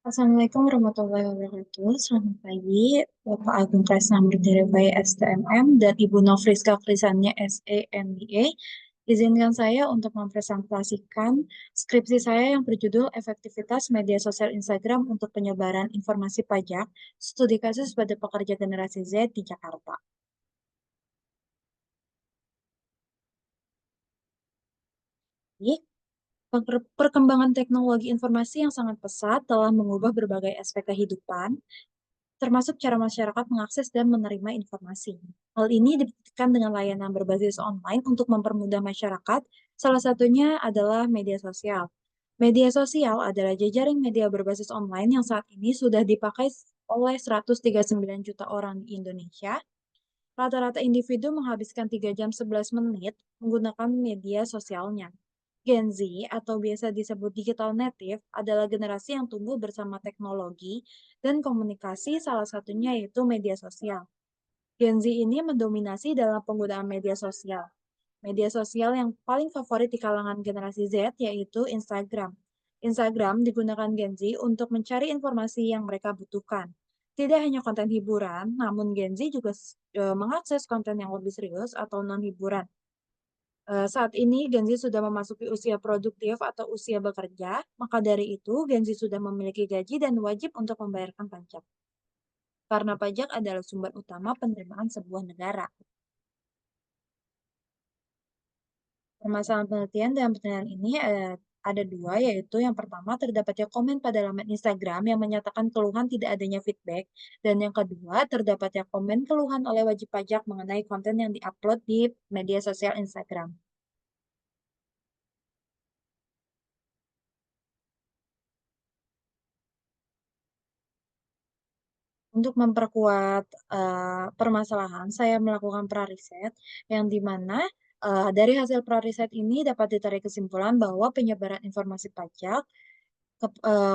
Assalamualaikum warahmatullahi wabarakatuh. Selamat pagi, Bapak Agung Kresna Murtirevai STMM dan Ibu Nofriska Krisania SEMBA. Izinkan saya untuk mempresentasikan skripsi saya yang berjudul Efektivitas Media Sosial Instagram untuk Penyebaran Informasi Pajak, Studi Kasus pada Pekerja Generasi Z di Jakarta. Jadi, perkembangan teknologi informasi yang sangat pesat telah mengubah berbagai aspek kehidupan, termasuk cara masyarakat mengakses dan menerima informasi. Hal ini dibuktikan dengan layanan berbasis online untuk mempermudah masyarakat, salah satunya adalah media sosial. Media sosial adalah jejaring media berbasis online yang saat ini sudah dipakai oleh 139 juta orang di Indonesia. Rata-rata individu menghabiskan 3 jam 11 menit menggunakan media sosialnya. Gen Z atau biasa disebut digital native adalah generasi yang tumbuh bersama teknologi dan komunikasi, salah satunya yaitu media sosial. Gen Z ini mendominasi dalam penggunaan media sosial. Media sosial yang paling favorit di kalangan generasi Z yaitu Instagram. Instagram digunakan Gen Z untuk mencari informasi yang mereka butuhkan. Tidak hanya konten hiburan, namun Gen Z juga mengakses konten yang lebih serius atau non-hiburan. Saat ini Gen Z sudah memasuki usia produktif atau usia bekerja, maka dari itu Gen Z sudah memiliki gaji dan wajib untuk membayarkan pajak. Karena pajak adalah sumber utama penerimaan sebuah negara. Permasalahan penelitian dalam penelitian ini ada dua, yaitu yang pertama terdapatnya komen pada laman Instagram yang menyatakan keluhan tidak adanya feedback, dan yang kedua terdapatnya komen keluhan oleh wajib pajak mengenai konten yang diupload di media sosial Instagram. Untuk memperkuat permasalahan, saya melakukan prariset yang di mana dari hasil prariset ini dapat ditarik kesimpulan bahwa penyebaran informasi pajak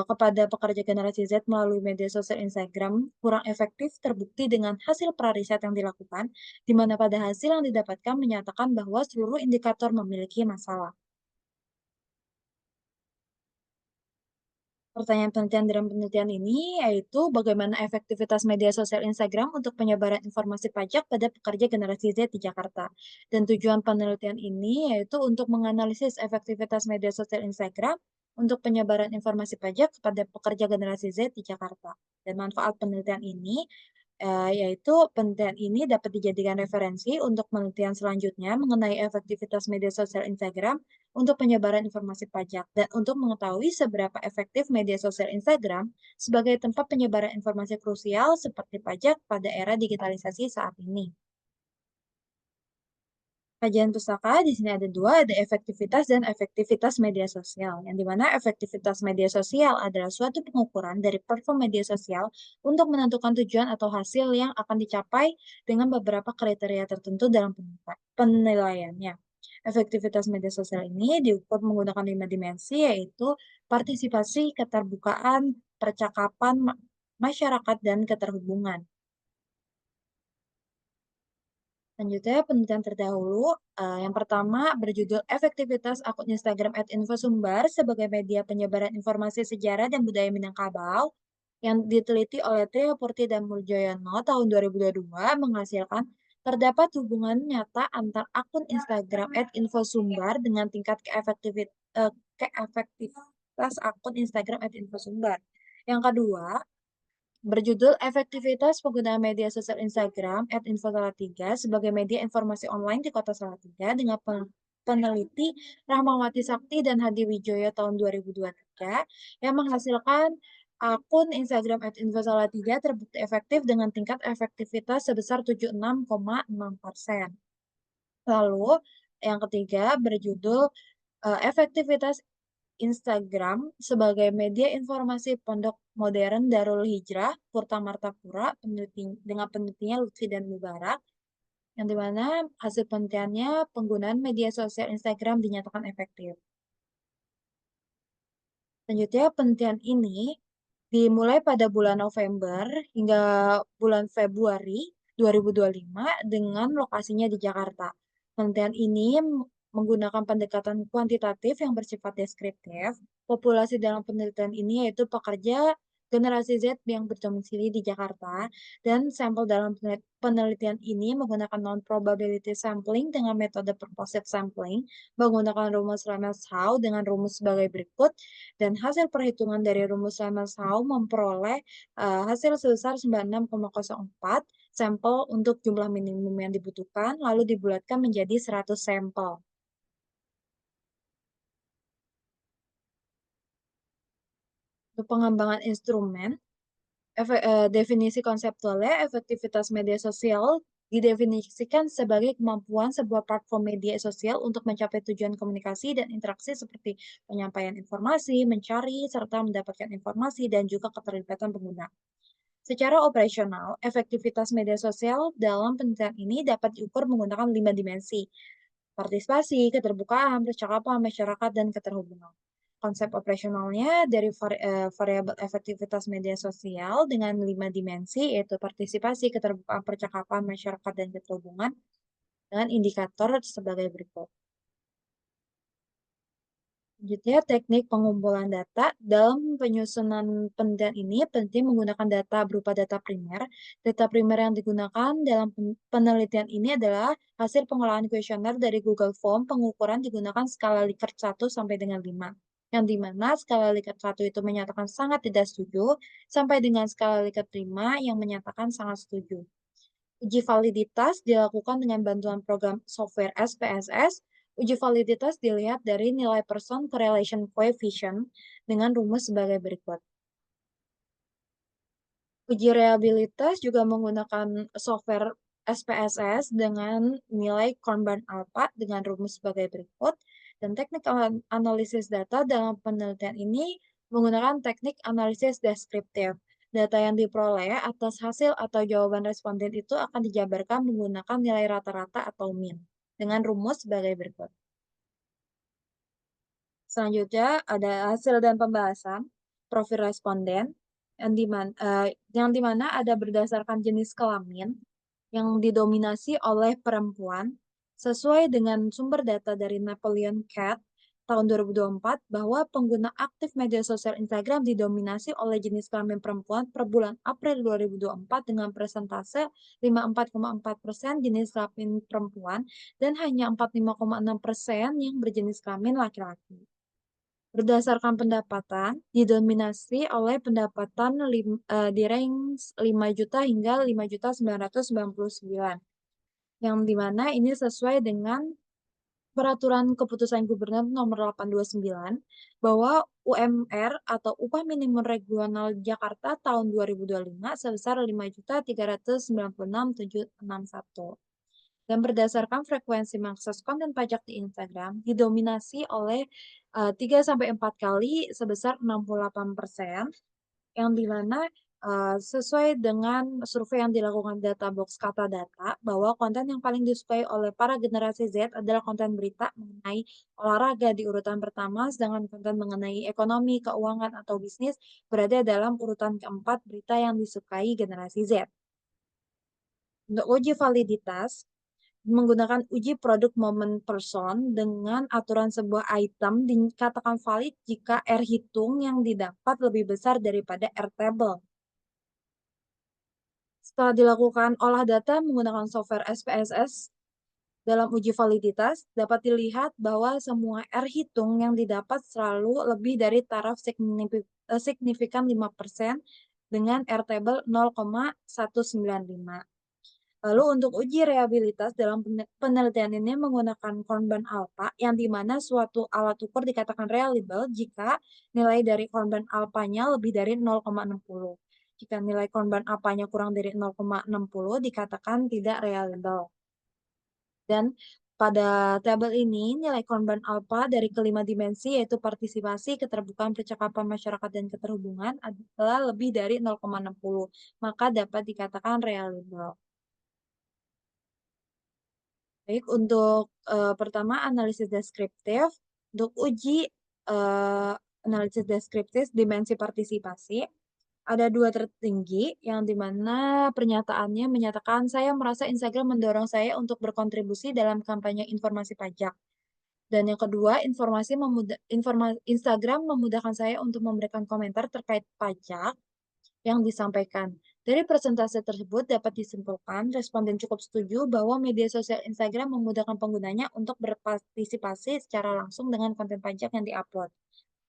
kepada pekerja generasi Z melalui media sosial Instagram kurang efektif terbukti dengan hasil prariset yang dilakukan, di mana pada hasil yang didapatkan menyatakan bahwa seluruh indikator memiliki masalah. Pertanyaan penelitian dalam penelitian ini yaitu bagaimana efektivitas media sosial Instagram untuk penyebaran informasi pajak pada pekerja generasi Z di Jakarta. Dan tujuan penelitian ini yaitu untuk menganalisis efektivitas media sosial Instagram untuk penyebaran informasi pajak kepada pekerja generasi Z di Jakarta. Dan manfaat penelitian ini yaitu penelitian ini dapat dijadikan referensi untuk penelitian selanjutnya mengenai efektivitas media sosial Instagram untuk penyebaran informasi pajak dan untuk mengetahui seberapa efektif media sosial Instagram sebagai tempat penyebaran informasi krusial seperti pajak pada era digitalisasi saat ini. Kajian pustaka di sini ada dua, ada efektivitas dan efektivitas media sosial. Yang dimana efektivitas media sosial adalah suatu pengukuran dari perform media sosial untuk menentukan tujuan atau hasil yang akan dicapai dengan beberapa kriteria tertentu dalam penilaiannya. Efektivitas media sosial ini diukur menggunakan 5 dimensi, yaitu partisipasi, keterbukaan, percakapan masyarakat, dan keterhubungan. Selanjutnya, penelitian terdahulu, yang pertama berjudul Efektivitas Akun Instagram @infosumbar sebagai media penyebaran informasi sejarah dan budaya Minangkabau, yang diteliti oleh Trio Purti dan Muljoyono tahun 2022 menghasilkan terdapat hubungan nyata antar akun Instagram @infosumbar dengan tingkat keefektivitas akun Instagram @infosumbar. Yang kedua, berjudul Efektivitas Penggunaan Media Sosial Instagram @info Salatiga sebagai media informasi online di Kota Salatiga dengan peneliti Rahmawati Sakti dan Hadi Wijoyo tahun 2023 yang menghasilkan akun Instagram @info Salatiga terbukti efektif dengan tingkat efektivitas sebesar 76,6%. Lalu, yang ketiga berjudul Efektivitas Instagram sebagai media informasi Pondok Modern Darul Hijrah Purta Martapura dengan penelitinya Lutfi dan Mubarak, yang dimana hasil penelitiannya penggunaan media sosial Instagram dinyatakan efektif. Selanjutnya, penelitian ini dimulai pada bulan November hingga bulan Februari 2025 dengan lokasinya di Jakarta. Penelitian ini menggunakan pendekatan kuantitatif yang bersifat deskriptif. Populasi dalam penelitian ini yaitu pekerja generasi Z yang berdomisili di Jakarta, dan sampel dalam penelitian ini menggunakan non-probability sampling dengan metode purposive sampling, menggunakan rumus Ramels-Howe dengan rumus sebagai berikut, dan hasil perhitungan dari rumus Ramels-Howe memperoleh hasil sebesar 96,04 sampel untuk jumlah minimum yang dibutuhkan, lalu dibulatkan menjadi 100 sampel. Untuk pengembangan instrumen, definisi konseptualnya, efektivitas media sosial didefinisikan sebagai kemampuan sebuah platform media sosial untuk mencapai tujuan komunikasi dan interaksi seperti penyampaian informasi, mencari, serta mendapatkan informasi, dan juga keterlibatan pengguna. Secara operasional, efektivitas media sosial dalam penelitian ini dapat diukur menggunakan 5 dimensi: partisipasi, keterbukaan, percakapan masyarakat, dan keterhubungan. Konsep operasionalnya dari variabel efektivitas media sosial dengan 5 dimensi, yaitu partisipasi, keterbukaan, percakapan masyarakat, dan keterhubungan, dengan indikator sebagai berikut. Selanjutnya, teknik pengumpulan data. Dalam penyusunan penelitian ini penting menggunakan data berupa data primer. Data primer yang digunakan dalam penelitian ini adalah hasil pengolahan kuesioner dari Google Form. Pengukuran digunakan skala Likert 1 sampai dengan 5. Yang di mana skala Likert 1 itu menyatakan sangat tidak setuju, sampai dengan skala Likert 5 yang menyatakan sangat setuju. Uji validitas dilakukan dengan bantuan program software SPSS. Uji validitas dilihat dari nilai person correlation coefficient dengan rumus sebagai berikut. Uji reliabilitas juga menggunakan software SPSS dengan nilai korban alpha dengan rumus sebagai berikut. Dan teknik analisis data dalam penelitian ini menggunakan teknik analisis deskriptif. Data yang diperoleh atas hasil atau jawaban responden itu akan dijabarkan menggunakan nilai rata-rata atau mean dengan rumus sebagai berikut. Selanjutnya ada hasil dan pembahasan profil responden yang di mana ada berdasarkan jenis kelamin yang didominasi oleh perempuan sesuai dengan sumber data dari Napoleon Cat tahun 2024 bahwa pengguna aktif media sosial Instagram didominasi oleh jenis kelamin perempuan per bulan April 2024 dengan persentase 54,4% jenis kelamin perempuan dan hanya 45,6% yang berjenis kelamin laki-laki. Berdasarkan pendapatan, didominasi oleh pendapatan di range 5 juta hingga 5.999, yang dimana ini sesuai dengan Peraturan Keputusan Gubernur Nomor 829 bahwa UMR atau Upah Minimum Regional Jakarta tahun 2025 sebesar 5.396.761. Dan berdasarkan frekuensi mengakses konten pajak di Instagram, didominasi oleh 3-4 kali sebesar 68%, yang dimana sesuai dengan survei yang dilakukan Databox Kata Data, bahwa konten yang paling disukai oleh para generasi Z adalah konten berita mengenai olahraga di urutan pertama, sedangkan konten mengenai ekonomi, keuangan, atau bisnis berada dalam urutan keempat berita yang disukai generasi Z. Untuk uji validitas, menggunakan uji produk moment person dengan aturan sebuah item dikatakan valid jika R hitung yang didapat lebih besar daripada R table. Setelah dilakukan olah data menggunakan software SPSS dalam uji validitas, dapat dilihat bahwa semua R hitung yang didapat selalu lebih dari taraf signifikan 5% dengan R table 0,195. Lalu untuk uji reliabilitas dalam penelitian ini menggunakan korban alpha, yang dimana suatu alat ukur dikatakan reliable jika nilai dari korban alpanya lebih dari 0,60. Jika nilai korban alpanya kurang dari 0,60 dikatakan tidak reliable. Dan pada tabel ini, nilai korban alpha dari kelima dimensi yaitu partisipasi, keterbukaan, percakapan masyarakat, dan keterhubungan adalah lebih dari 0,60, maka dapat dikatakan reliable. Baik, untuk pertama analisis deskriptif. Untuk uji analisis deskriptif dimensi partisipasi, ada 2 tertinggi, yang dimana pernyataannya menyatakan, "Saya merasa Instagram mendorong saya untuk berkontribusi dalam kampanye informasi pajak." Dan yang kedua, Instagram memudahkan saya untuk memberikan komentar terkait pajak. yang disampaikan. Dari presentasi tersebut dapat disimpulkan, responden cukup setuju bahwa media sosial Instagram memudahkan penggunanya untuk berpartisipasi secara langsung dengan konten pajak yang diupload.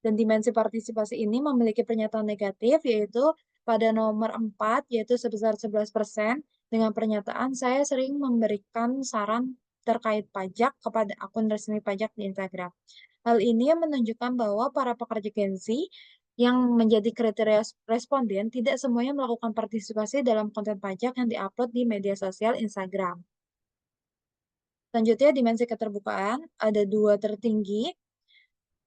Dan dimensi partisipasi ini memiliki pernyataan negatif, yaitu pada nomor 4, yaitu sebesar 11%, dengan pernyataan saya sering memberikan saran terkait pajak kepada akun resmi pajak di Instagram. Hal ini menunjukkan bahwa para pekerja Gen Z yang menjadi kriteria responden tidak semuanya melakukan partisipasi dalam konten pajak yang diupload di media sosial Instagram. Selanjutnya, dimensi keterbukaan ada dua tertinggi.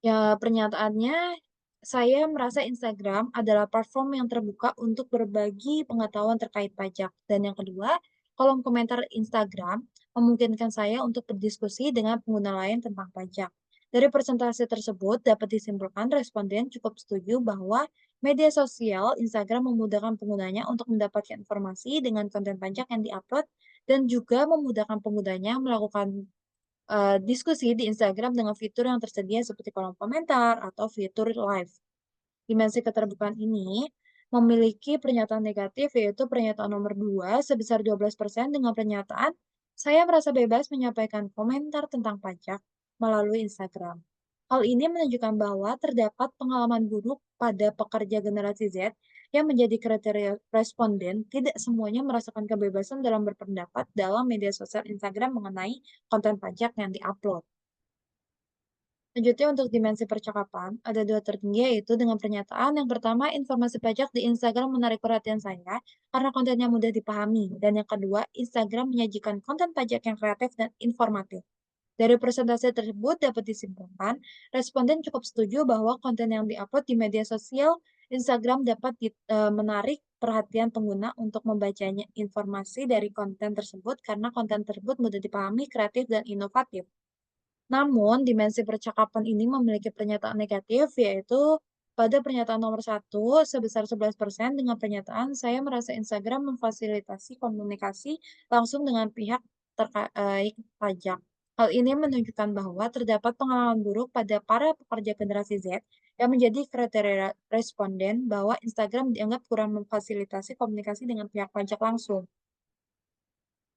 Ya, pernyataannya, saya merasa Instagram adalah platform yang terbuka untuk berbagi pengetahuan terkait pajak. Dan yang kedua, kolom komentar Instagram memungkinkan saya untuk berdiskusi dengan pengguna lain tentang pajak. Dari presentasi tersebut dapat disimpulkan responden cukup setuju bahwa media sosial Instagram memudahkan penggunanya untuk mendapatkan informasi dengan konten pajak yang diupload dan juga memudahkan penggunanya melakukan diskusi di Instagram dengan fitur yang tersedia seperti kolom komentar atau fitur live. Dimensi keterbukaan ini memiliki pernyataan negatif, yaitu pernyataan nomor 2 sebesar 12% dengan pernyataan, "Saya merasa bebas menyampaikan komentar tentang pajak melalui Instagram." Hal ini menunjukkan bahwa terdapat pengalaman buruk pada pekerja generasi Z yang menjadi kriteria responden tidak semuanya merasakan kebebasan dalam berpendapat dalam media sosial Instagram mengenai konten pajak yang diupload. Selanjutnya untuk dimensi percakapan, ada dua tertinggi yaitu dengan pernyataan yang pertama, informasi pajak di Instagram menarik perhatian saya karena kontennya mudah dipahami. Dan yang kedua, Instagram menyajikan konten pajak yang kreatif dan informatif. Dari presentasi tersebut dapat disimpulkan, responden cukup setuju bahwa konten yang diupload di media sosial Instagram dapat menarik perhatian pengguna untuk membacanya informasi dari konten tersebut karena konten tersebut mudah dipahami, kreatif, dan inovatif. Namun, dimensi percakapan ini memiliki pernyataan negatif, yaitu pada pernyataan nomor 1 sebesar 11% dengan pernyataan saya merasa Instagram memfasilitasi komunikasi langsung dengan pihak terkait pajak. Hal ini menunjukkan bahwa terdapat pengalaman buruk pada para pekerja generasi Z yang menjadi kriteria responden bahwa Instagram dianggap kurang memfasilitasi komunikasi dengan pihak pajak langsung.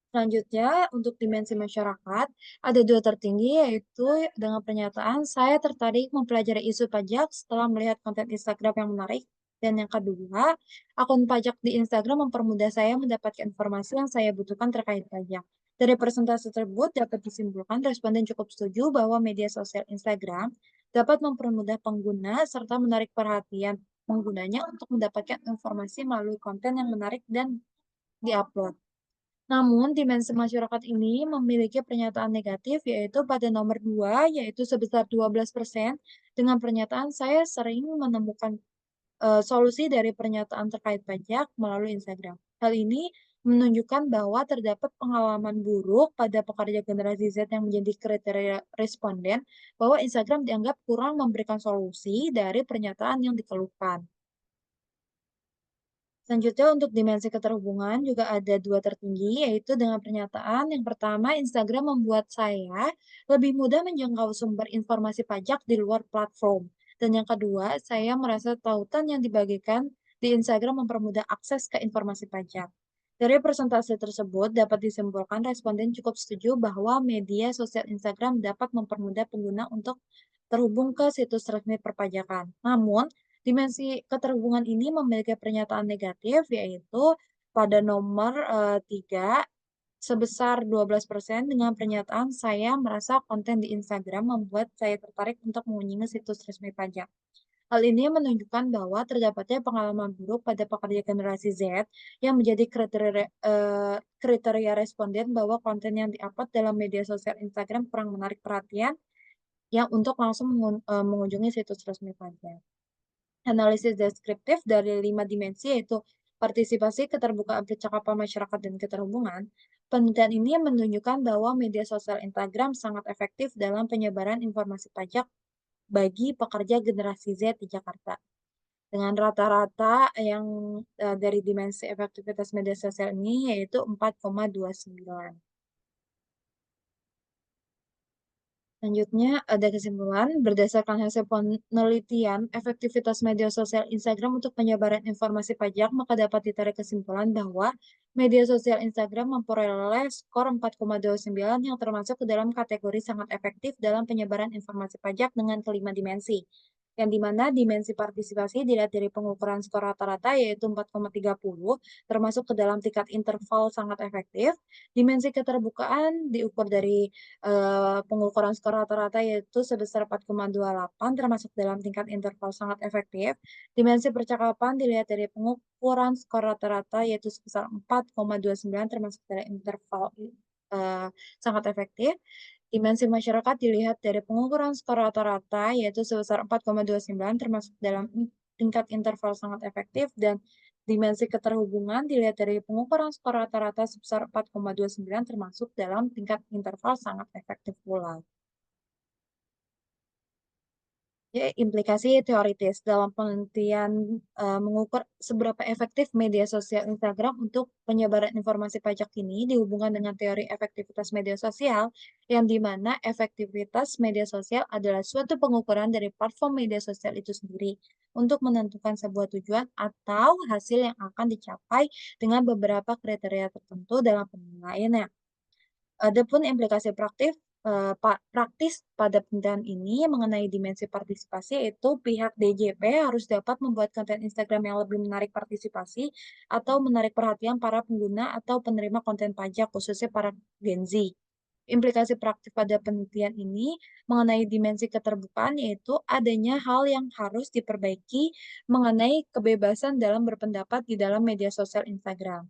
Selanjutnya, untuk dimensi masyarakat, ada dua tertinggi, yaitu dengan pernyataan, saya tertarik mempelajari isu pajak setelah melihat konten Instagram yang menarik. Dan yang kedua, akun pajak di Instagram mempermudah saya mendapatkan informasi yang saya butuhkan terkait pajak. Dari presentasi tersebut dapat disimpulkan responden cukup setuju bahwa media sosial Instagram dapat mempermudah pengguna serta menarik perhatian penggunanya untuk mendapatkan informasi melalui konten yang menarik dan diupload. Namun, dimensi masyarakat ini memiliki pernyataan negatif, yaitu pada nomor 2, yaitu sebesar 12%, dengan pernyataan saya sering menemukan solusi dari pernyataan terkait pajak melalui Instagram. Hal ini menunjukkan bahwa terdapat pengalaman buruk pada pekerja generasi Z yang menjadi kriteria responden bahwa Instagram dianggap kurang memberikan solusi dari pernyataan yang dikeluhkan. Selanjutnya untuk dimensi keterhubungan juga ada dua tertinggi, yaitu dengan pernyataan yang pertama, Instagram membuat saya lebih mudah menjangkau sumber informasi pajak di luar platform. Dan yang kedua, saya merasa tautan yang dibagikan di Instagram mempermudah akses ke informasi pajak. Dari presentasi tersebut dapat disimpulkan responden cukup setuju bahwa media sosial Instagram dapat mempermudah pengguna untuk terhubung ke situs resmi perpajakan. Namun, dimensi keterhubungan ini memiliki pernyataan negatif, yaitu pada nomor 3 sebesar 12% dengan pernyataan saya merasa konten di Instagram membuat saya tertarik untuk mengunjungi situs resmi pajak. Hal ini menunjukkan bahwa terdapatnya pengalaman buruk pada pekerja generasi Z yang menjadi kriteria responden bahwa konten yang diupload dalam media sosial Instagram kurang menarik perhatian yang untuk langsung mengunjungi situs resmi pajak. Analisis deskriptif dari 5 dimensi yaitu partisipasi, keterbukaan percakapan masyarakat, dan keterhubungan. Penelitian ini menunjukkan bahwa media sosial Instagram sangat efektif dalam penyebaran informasi pajak bagi pekerja generasi Z di Jakarta. Dengan rata-rata yang dari dimensi efektivitas media sosial ini yaitu 4,29. Selanjutnya, ada kesimpulan, berdasarkan hasil penelitian efektivitas media sosial Instagram untuk penyebaran informasi pajak, maka dapat ditarik kesimpulan bahwa media sosial Instagram memperoleh skor 4,29 yang termasuk ke dalam kategori sangat efektif dalam penyebaran informasi pajak dengan kelima dimensi. Yang dimana dimensi partisipasi dilihat dari pengukuran skor rata-rata yaitu 4,30, termasuk ke dalam tingkat interval sangat efektif. Dimensi keterbukaan diukur dari pengukuran skor rata-rata yaitu sebesar 4,28 termasuk dalam tingkat interval sangat efektif. Dimensi percakapan dilihat dari pengukuran skor rata-rata yaitu sebesar 4,29 termasuk dalam interval sangat efektif. Dimensi masyarakat dilihat dari pengukuran skor rata-rata yaitu sebesar 4,29 termasuk dalam tingkat interval sangat efektif, dan dimensi keterhubungan dilihat dari pengukuran skor rata-rata sebesar 4,29 termasuk dalam tingkat interval sangat efektif pula. Ya, implikasi teoritis dalam penelitian mengukur seberapa efektif media sosial Instagram untuk penyebaran informasi pajak ini dihubungkan dengan teori efektivitas media sosial, yang di mana efektivitas media sosial adalah suatu pengukuran dari platform media sosial itu sendiri untuk menentukan sebuah tujuan atau hasil yang akan dicapai dengan beberapa kriteria tertentu dalam penilaiannya. Adapun implikasi praktis pada penelitian ini mengenai dimensi partisipasi, itu pihak DJP harus dapat membuat konten Instagram yang lebih menarik partisipasi atau menarik perhatian para pengguna atau penerima konten pajak, khususnya para Gen Z. Implikasi praktik pada penelitian ini mengenai dimensi keterbukaan, yaitu adanya hal yang harus diperbaiki mengenai kebebasan dalam berpendapat di dalam media sosial Instagram.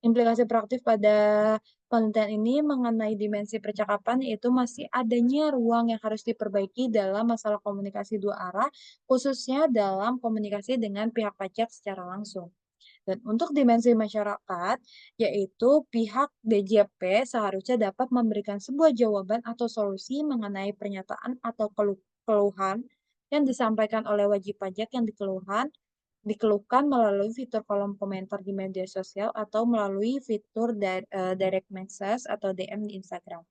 Implikasi praktif pada penelitian ini mengenai dimensi percakapan, yaitu masih adanya ruang yang harus diperbaiki dalam masalah komunikasi dua arah, khususnya dalam komunikasi dengan pihak pajak secara langsung. Dan untuk dimensi masyarakat, yaitu pihak DJP seharusnya dapat memberikan sebuah jawaban atau solusi mengenai pernyataan atau keluhan yang disampaikan oleh wajib pajak yang dikeluhkan melalui fitur kolom komentar di media sosial atau melalui fitur direct message atau DM di Instagram.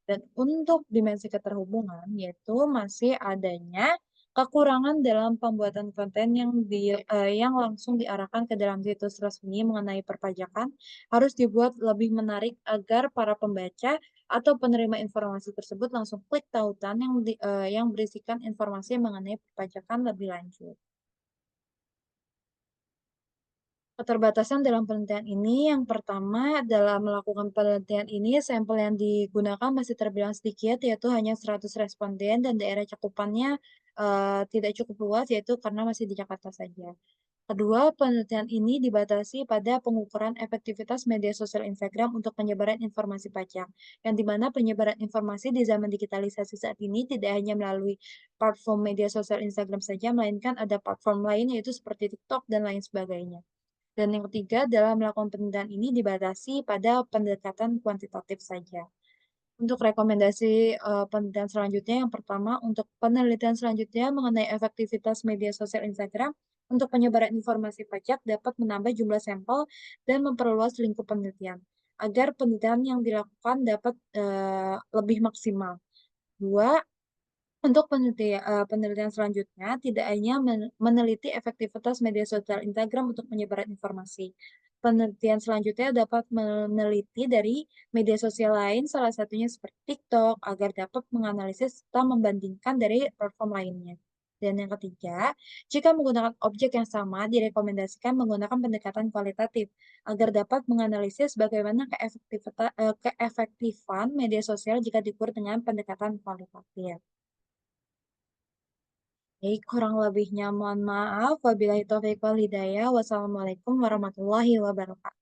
Dan untuk dimensi keterhubungan, yaitu masih adanya kekurangan dalam pembuatan konten yang langsung diarahkan ke dalam situs resmi mengenai perpajakan, harus dibuat lebih menarik agar para pembaca atau penerima informasi tersebut langsung klik tautan yang berisikan informasi mengenai perpajakan lebih lanjut. Keterbatasan dalam penelitian ini, yang pertama, dalam melakukan penelitian ini, sampel yang digunakan masih terbilang sedikit, yaitu hanya 100 responden, dan daerah cakupannya tidak cukup luas, yaitu karena masih di Jakarta saja. Kedua, penelitian ini dibatasi pada pengukuran efektivitas media sosial Instagram untuk penyebaran informasi pajak, yang dimana penyebaran informasi di zaman digitalisasi saat ini tidak hanya melalui platform media sosial Instagram saja, melainkan ada platform lain, yaitu seperti TikTok dan lain sebagainya. Dan yang ketiga, dalam melakukan penelitian ini dibatasi pada pendekatan kuantitatif saja. Untuk rekomendasi penelitian selanjutnya, yang pertama, untuk penelitian selanjutnya mengenai efektivitas media sosial Instagram untuk penyebaran informasi pajak dapat menambah jumlah sampel dan memperluas lingkup penelitian, agar penelitian yang dilakukan dapat lebih maksimal. Dua, untuk penelitian selanjutnya, tidak hanya meneliti efektivitas media sosial Instagram untuk penyebaran informasi. Penelitian selanjutnya dapat meneliti dari media sosial lain, salah satunya seperti TikTok, agar dapat menganalisis serta membandingkan dari platform lainnya. Dan yang ketiga, jika menggunakan objek yang sama, direkomendasikan menggunakan pendekatan kualitatif, agar dapat menganalisis bagaimana keefektifan media sosial jika diukur dengan pendekatan kualitatif. Baik, kurang lebihnya mohon maaf. Wabillahi taufiq wal hidayah. Wassalamualaikum warahmatullahi wabarakatuh.